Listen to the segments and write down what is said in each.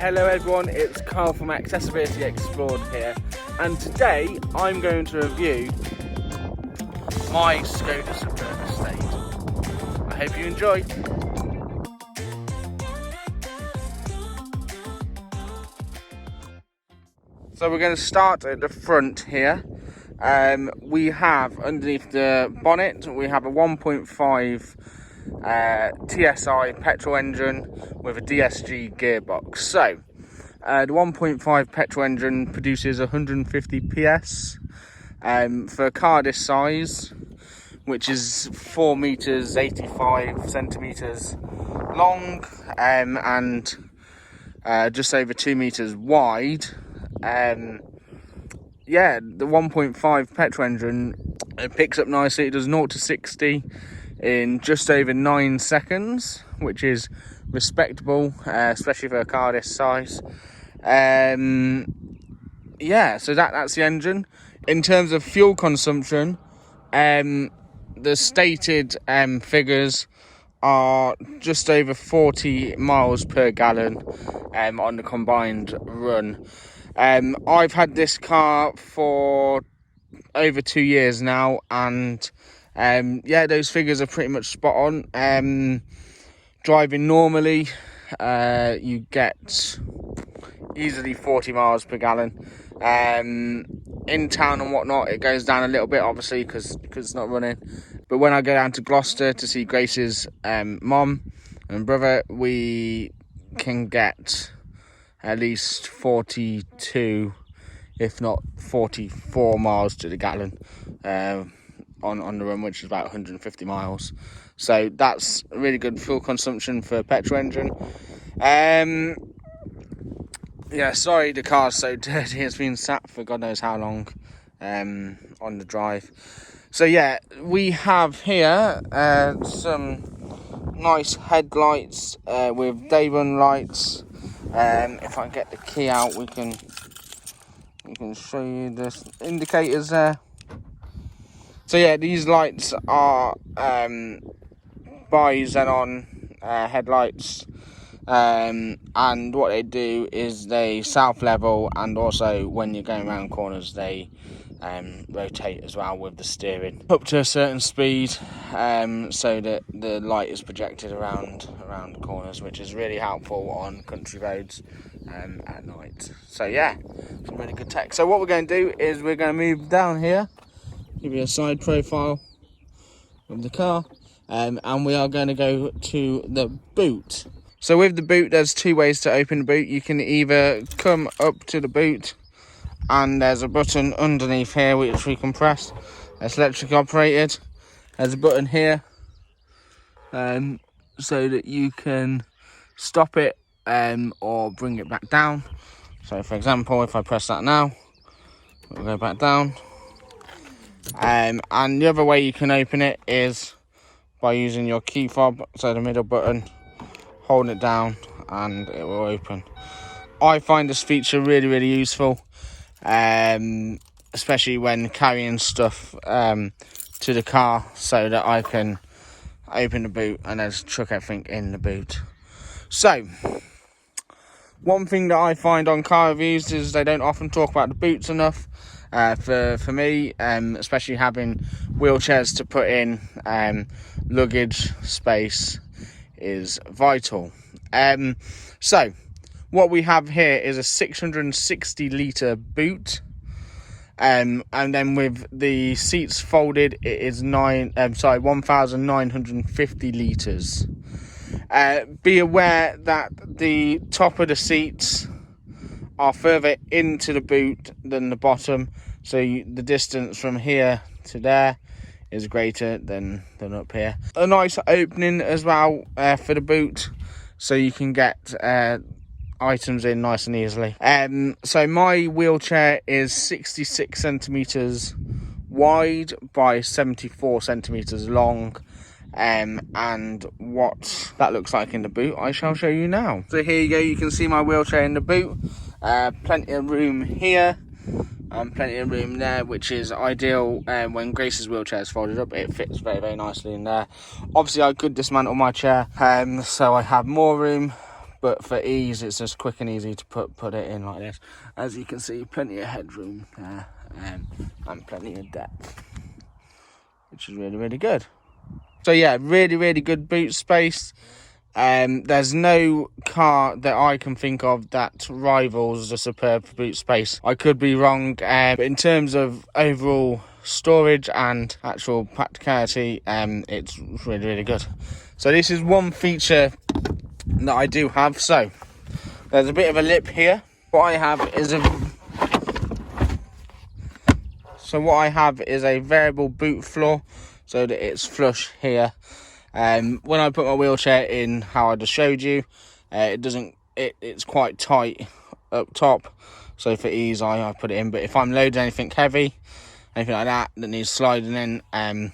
Hello everyone, it's Carl from Accessibility Explored here, and today I'm going to review my Skoda Superb estate. I hope you enjoy. So we're going to start at the front here. We have underneath the bonnet, we have a 1.5 TSI petrol engine with a DSG gearbox. So the 1.5 petrol engine produces 150 PS for a car this size, which is 4 meters 85 centimeters long and just over 2 meters wide. Yeah, the 1.5 petrol engine, it picks up nicely. It does 0 to 60 in just over 9 seconds, which is respectable, especially for a car this size. Yeah, so that's the engine. In terms of fuel consumption, the stated figures are just over 40 miles per gallon on the combined run. I've had this car for over 2 years now, and yeah, those figures are pretty much spot on. Driving normally, you get easily 40 miles per gallon. In town and whatnot, it goes down a little bit, obviously, because it's not running. But when I go down to Gloucester to see Grace's mum and brother, we can get at least 42, if not 44 miles to the gallon on the run, which is about 150 miles. So that's really good fuel consumption for a petrol engine. Yeah, sorry the car's so dirty. It's been sat for God knows how long on the drive. So yeah, we have here some nice headlights with day run lights. If I get the key out, we can show you the indicators there. So yeah, these lights are Byeeee xenon headlights, and what they do is they self level, and also when you're going around corners they rotate as well with the steering up to a certain speed, so that the light is projected around the corners, which is really helpful on country roads at night. So yeah, some really good tech. So what we're going to do is we're going to move down here, give you a side profile of the car, and we are going to go to the boot. So with the boot, there's 2 ways to open the boot. You can either come up to the boot, and there's a button underneath here which we can press. It's electric operated. There's a button here so that you can stop it or bring it back down. So for example, if I press that now, it'll go back down. And the other way you can open it is by using your key fob, so the middle button, holding it down and it will open. I find this feature really useful, especially when carrying stuff to the car, so that I can open the boot and then chuck everything in the boot. So one thing that I find on car reviews is they don't often talk about the boots enough. For me, especially having wheelchairs to put in, luggage space is vital. So what we have here is a 660 litre boot, and then with the seats folded, it is 1,950 litres. Be aware that the top of the seats are further into the boot than the bottom, so the distance from here to there is greater than up here. A nice opening as well for the boot, so you can get items in nice and easily. So my wheelchair is 66 centimeters wide by 74 centimeters long, and what that looks like in the boot I shall show you now. So here you go, you can see my wheelchair in the boot. Plenty of room here and plenty of room there, which is ideal. When Grace's wheelchair is folded up, it fits very nicely in there. Obviously I could dismantle my chair, so I have more room, but for ease, it's just quick and easy to put it in like this. As you can see, plenty of headroom there, and plenty of depth, which is really, really good. So yeah, really, really good boot space. There's no car that I can think of that rivals the Superb for boot space. I could be wrong, but in terms of overall storage and actual practicality, it's really, really good. So this is one feature that I do have. So there's a bit of a lip here. What I have is a variable boot floor, so that it's flush here. When I put my wheelchair in, how I just showed you, it's quite tight up top, so for ease I put it in. But if I'm loading anything heavy, anything like that needs sliding in,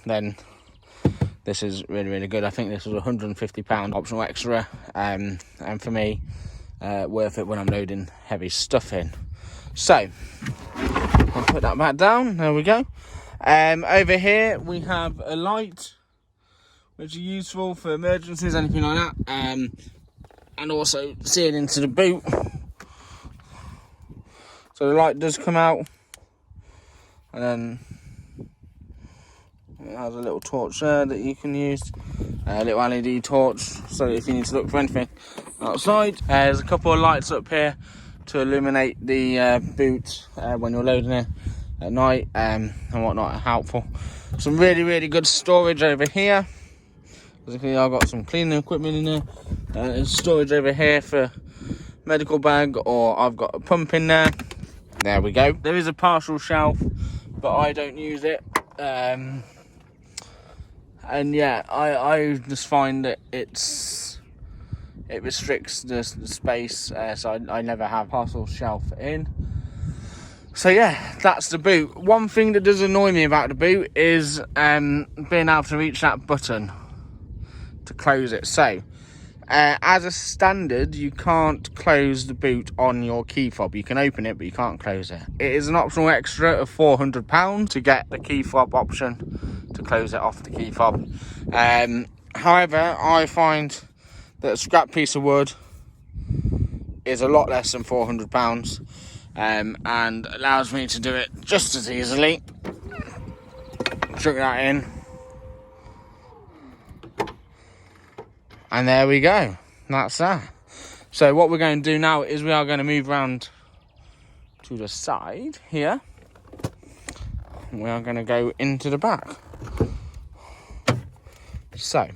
then this is really, really good. I think this was £150 optional extra, and for me, worth it when I'm loading heavy stuff in. So I'll put that back down. There we go. Over here we have a light, which are useful for emergencies, anything like that, and also seeing into the boot. So the light does come out, and then it has a little torch there that you can use, a little LED torch, so if you need to look for anything outside. There's a couple of lights up here to illuminate the boot when you're loading it at night, and whatnot, helpful. Some really, really good storage over here. I've got some cleaning equipment in there. There's storage over here for medical bag, or I've got a pump in there. There we go. There is a partial shelf, but I don't use it. And yeah, I just find that it restricts the space, so I never have partial shelf in. So yeah, that's the boot. One thing that does annoy me about the boot is being able to reach that button to close it. So as a standard, you can't close the boot on your key fob. You can open it, but you can't close it. It is an optional extra of £400 to get the key fob option to close it off the key fob. However, I find that a scrap piece of wood is a lot less than £400, and allows me to do it just as easily. Chuck that in, and there we go. That's that. So what we're going to do now is we are going to move around to the side here. We are going to go into the back. So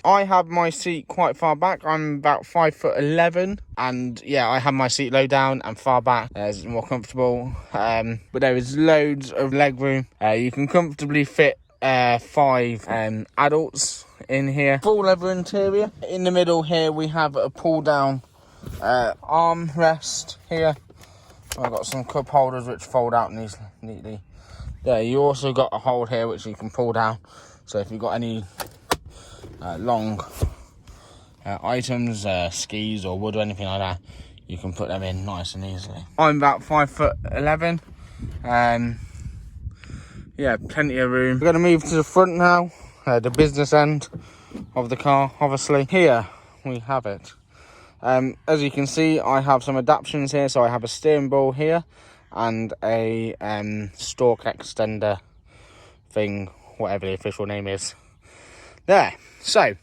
I have my seat quite far back. I'm about 5'11", and yeah, I have my seat low down and far back. It's more comfortable, but there is loads of leg room. You can comfortably fit 5 adults in here. Full leather interior. In the middle here we have a pull down armrest here. I've got some cup holders which fold out neatly. There, you also got a hold here which you can pull down, so if you've got any long items, skis or wood or anything like that, you can put them in nice and easily. I'm about 5'11", yeah, plenty of room. We're going to move to the front now, the business end of the car, obviously. Here we have it. As you can see, I have some adaptions here. So I have a steering ball here and a stalk extender thing, whatever the official name is. There. So a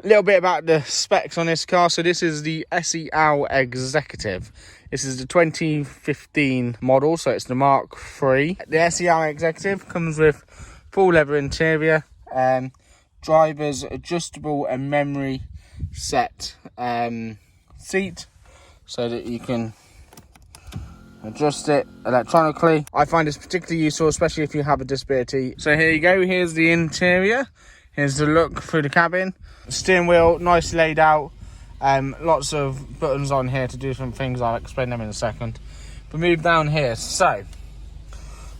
little bit about the specs on this car. So this is the SEL Executive. This is the 2015 model, so it's the Mark III. The SEL Executive comes with full leather interior, driver's adjustable and memory set seat, so that you can adjust it electronically. I find this particularly useful, especially if you have a disability. So here you go, here's the interior. Here's the look through the cabin. Steering wheel, nicely laid out. Lots of buttons on here to do some things. I'll explain them in a second. We move down here. So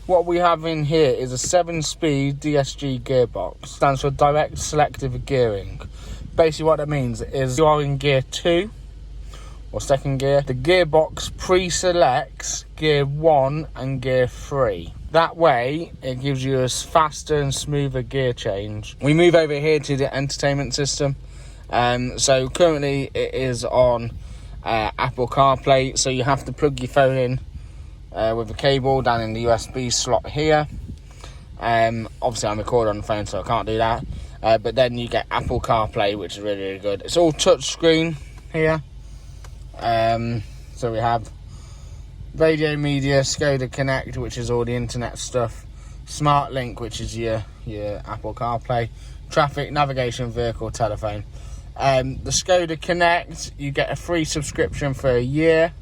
what we have in here is a 7-speed DSG gearbox. Stands for direct selective gearing. Basically what that means is you are in gear 2 or second gear. The gearbox pre-selects gear 1 and gear 3. That way it gives you a faster and smoother gear change. We move over here to the entertainment system. So currently it is on Apple CarPlay, so you have to plug your phone in with a cable down in the USB slot here. Obviously I'm recording on the phone, so I can't do that. But then you get Apple CarPlay, which is really, really good. It's all touch screen here. So we have radio media, Skoda Connect, which is all the internet stuff, Smart Link, which is your Apple CarPlay, traffic, navigation, vehicle, telephone. The Skoda Connect, you get a free subscription for a year,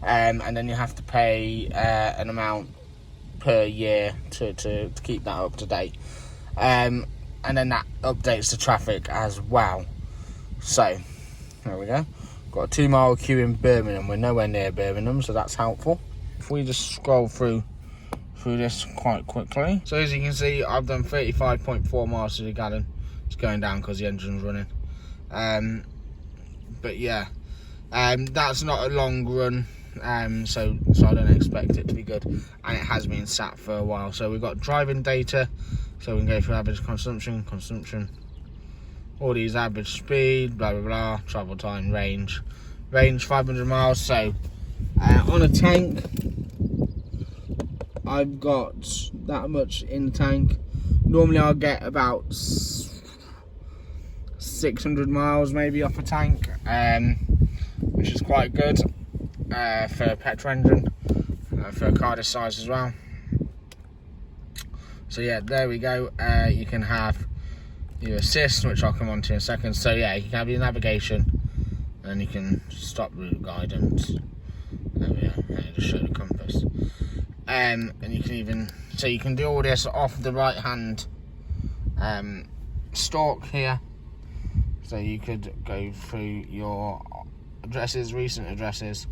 and then you have to pay an amount per year to keep that up to date. And then that updates the traffic as well. So, there we go. Got a 2 mile queue in Birmingham. We're nowhere near Birmingham, so that's helpful. If we just scroll through this quite quickly. So as you can see, I've done 35.4 miles to the gallon. It's going down because the engine's running. But yeah, that's not a long run. So I don't expect it to be good, and it has been sat for a while. So we've got driving data, so we can go through average consumption, all these average speed, blah blah blah, travel time, range 500 miles. So on a tank, I've got that much in the tank. Normally I'll get about 600 miles maybe off a tank, which is quite good. For a petrol engine, for a car this size as well. So yeah, there we go. You can have your assist, which I'll come on to in a second. So yeah, you can have your navigation, and you can stop route guidance. There we go. And just show the compass. And you can even, so you can do all this off the right hand stalk here. So you could go through your addresses, recent addresses,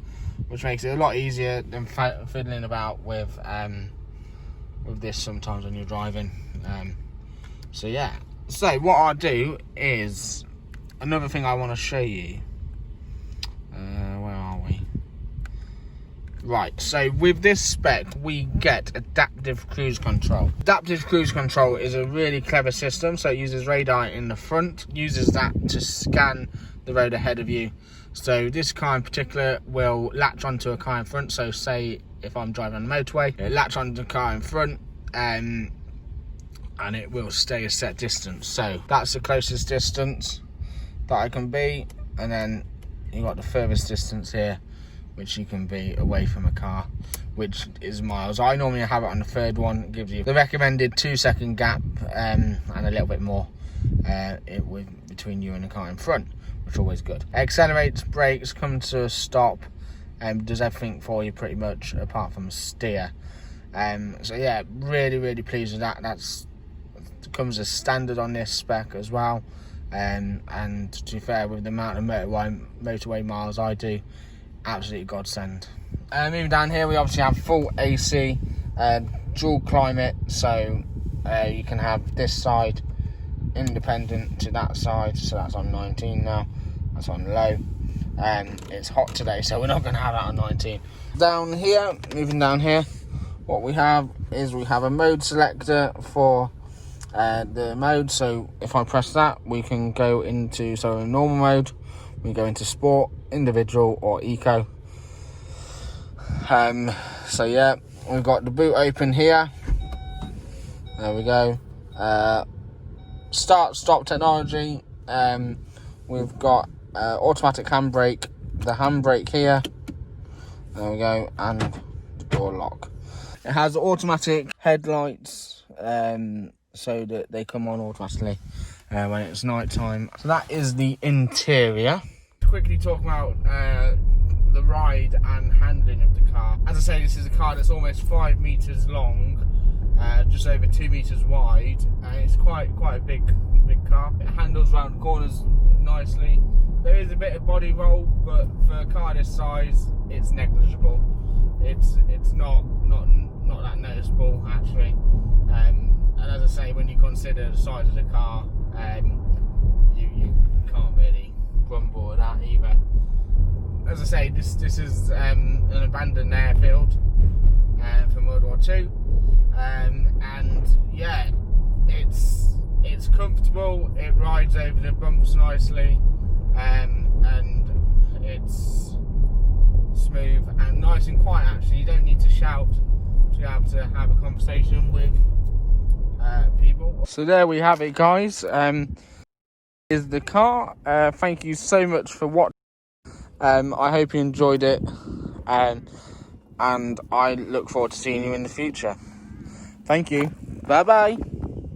which makes it a lot easier than fiddling about with this sometimes when you're driving. So yeah, so what I'll do is, another thing I want to show you, where are we? Right, so with this spec we get adaptive cruise control. Adaptive cruise control is a really clever system. So it uses radar in the front, uses that to scan the road ahead of you. So this car in particular will latch onto a car in front. So say if I'm driving on the motorway, it'll latch onto the car in front, and it will stay a set distance. So that's the closest distance that I can be, and then you've got the furthest distance here, which you can be away from a car, which is miles. I normally have it on the third one. It gives you the recommended 2-second gap, and a little bit more between you and the car in front, which is always good. Accelerates, brakes, come to a stop, does everything for you pretty much apart from steer. So yeah, really pleased with that. That's comes as standard on this spec as well. And to be fair, with the amount of motorway miles I do, absolutely godsend. Moving down here, we obviously have full AC, dual climate, so you can have this side independent to that side. So that's on 19 now, that's on low. It's hot today, so we're not going to have that on 19. Down here, moving down here, what we have is we have a mode selector for the mode. So if I press that, we can go into, so in normal mode, we go into sport, individual, or eco. So yeah, we've got the boot open here. There we go. Start stop technology. We've got automatic handbrake, the handbrake here. There we go, and the door lock. It has automatic headlights, so that they come on automatically when it's night time. So that is the interior. Quickly talk about the ride and handling of the car. As I say, this is a car that's almost 5 meters long, just over 2 meters wide, and it's quite a big car. It handles around corners nicely. There is a bit of body roll, but for a car this size, it's negligible. It's not that noticeable actually. And as I say, when you consider the size of the car, you can't really grumble at that either. As I say, this is an abandoned airfield from World War II, and yeah, it's It's comfortable, it rides over the bumps nicely, and it's smooth and nice and quiet actually. You don't need to shout to be able to have a conversation with people. So there we have it, guys. Is the car. Thank you so much for watching. I hope you enjoyed it, and I look forward to seeing you in the future. Thank you. Bye bye.